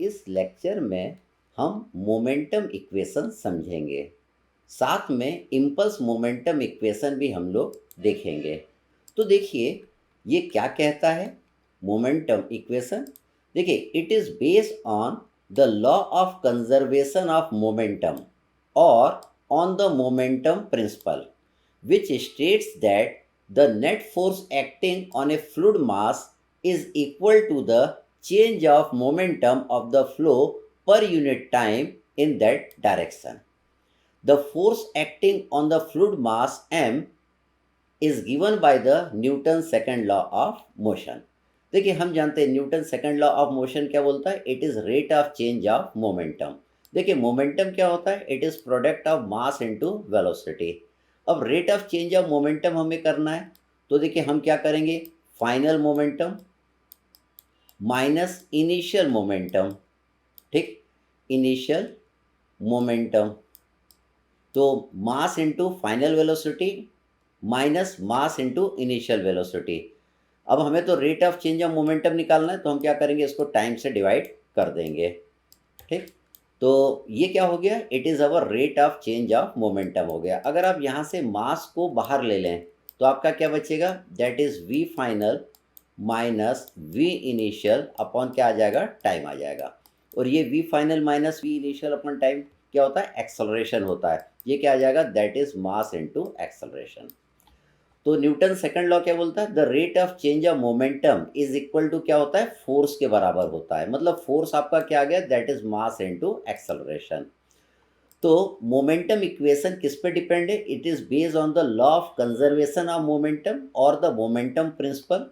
इस लेक्चर में हम मोमेंटम इक्वेशन समझेंगे, साथ में इम्पल्स मोमेंटम इक्वेशन भी हम लोग देखेंगे। तो देखिए ये क्या कहता है मोमेंटम इक्वेशन। देखिए it is based on the law of conservation of momentum और on the momentum principle which states that the net force acting on a fluid mass is equal to the change of momentum of the flow per unit time in that direction. The force acting on the fluid mass m is given by the Newton's second law of motion. देखिए हम जानते हैं Newton second law of motion क्या बोलता है, it is rate of change of momentum. देखिए momentum क्या होता है, it is product of mass into velocity. अब rate of change of momentum हमें करना है, तो देखिए हम क्या करेंगे, final momentum minus initial momentum, ठीक, इनिशियल मोमेंटम, तो mass into final velocity minus mass into initial velocity. अब हमें तो rate of change of momentum निकालना है, तो हम क्या करेंगे, इसको टाइम से डिवाइड कर देंगे, ठीक। तो ये क्या हो गया, it is our rate of change of momentum हो गया। अगर आप यहाँ से मास को बाहर ले लें तो आपका क्या बचेगा, that is v final minus v initial upon क्या आ जाएगा, टाइम आ जाएगा। और ये v final minus v initial upon time क्या होता है, एक्सेलरेशन होता है। ये क्या आ जाएगा, that is mass into acceleration. तो न्यूटन सेकंड लॉ क्या बोलता है, the rate of change of momentum is equal to क्या होता है, फोर्स के बराबर होता है। मतलब फोर्स आपका क्या आ गया, that is mass into acceleration. तो मोमेंटम इक्वेशन किस पे डिपेंड है, it is based on the law of conservation of momentum और the momentum principle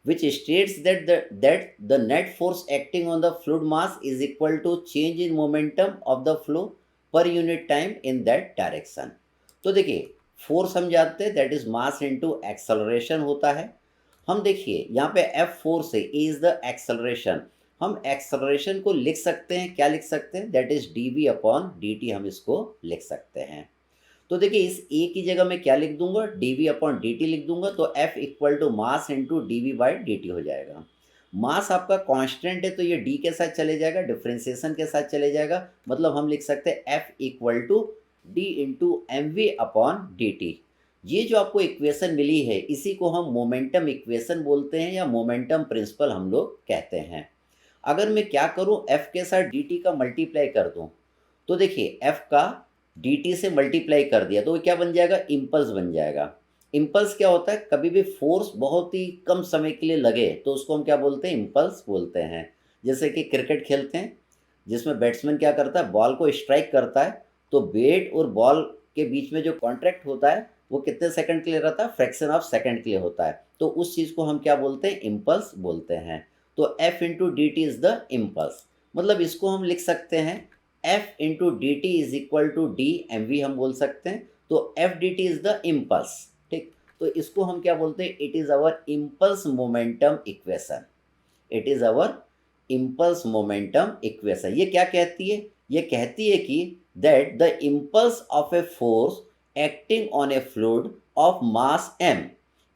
which states that the net force acting on the fluid mass is equal to change in momentum of the flow per unit time in that direction। तो देखिए force हम जानते हैं that is mass into acceleration होता है। हम देखिए यहाँ पे एफ फोर्स है, ए इज द एक्सेलरेशन। हम एक्सेलरेशन को लिख सकते हैं, क्या लिख सकते हैं, that is d v upon d t, हम इसको लिख सकते हैं। तो देखिए इस ए की जगह मैं क्या लिख दूंगा, d v upon d t लिख दूंगा, तो F equal to mass into d v by d t हो जाएगा। मास आपका कांस्टेंट है तो ये डी के साथ चले जाएगा, डिफ्रेंसिएशन के साथ चले जाएगा, मतलब हम लिख सकते हैं F equal to d into m v upon d t. ये जो आपको इक्वेशन मिली है इसी को हम मोमेंटम इक्वेशन बोलते हैं या मोमेंटम प्रिंसिपल हम लोग कहते हैं। अगर मैं क्या करूं, एफ के साथ डी टी का मल्टीप्लाई कर दूं, तो देखिए एफ का डी टी से मल्टीप्लाई कर दिया तो वो क्या बन जाएगा, इम्पल्स बन जाएगा। इम्पल्स क्या होता है, कभी भी फोर्स बहुत ही कम समय के लिए लगे तो उसको हम क्या बोलते हैं, इम्पल्स बोलते हैं। जैसे कि क्रिकेट खेलते हैं जिसमें बैट्समैन क्या करता है, बॉल को स्ट्राइक करता है, तो बैट और बॉल के बीच में जो कॉन्ट्रैक्ट होता है वो कितने सेकंड के लिए रहता है, फ्रैक्शन ऑफ सेकंड के लिए होता है, तो उस चीज़ को हम क्या बोलते हैं, इम्पल्स बोलते हैं। तो F into d t is the impulse. मतलब इसको हम लिख सकते हैं F into d t is equal to d m v हम बोल सकते हैं। तो F d t is the impulse, ठीक। तो इसको हम क्या बोलते हैं, it is our impulse momentum equation. It is our impulse momentum equation. ये क्या कहती है, ये कहती है कि that the impulse of a force acting on a fluid of mass m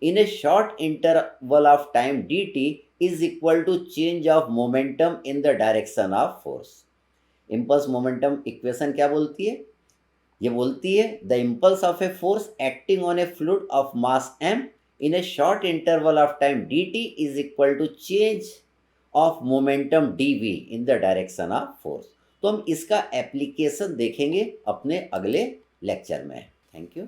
in a short interval of time dt is equal to change of momentum in the direction of force। Impulse momentum equation क्या बोलती है, ये बोलती है the impulse of a force acting on a fluid of mass m in a short interval of time dt is equal to change of momentum dv in the direction of force. तो हम इसका application देखेंगे अपने अगले lecture में। Thank you.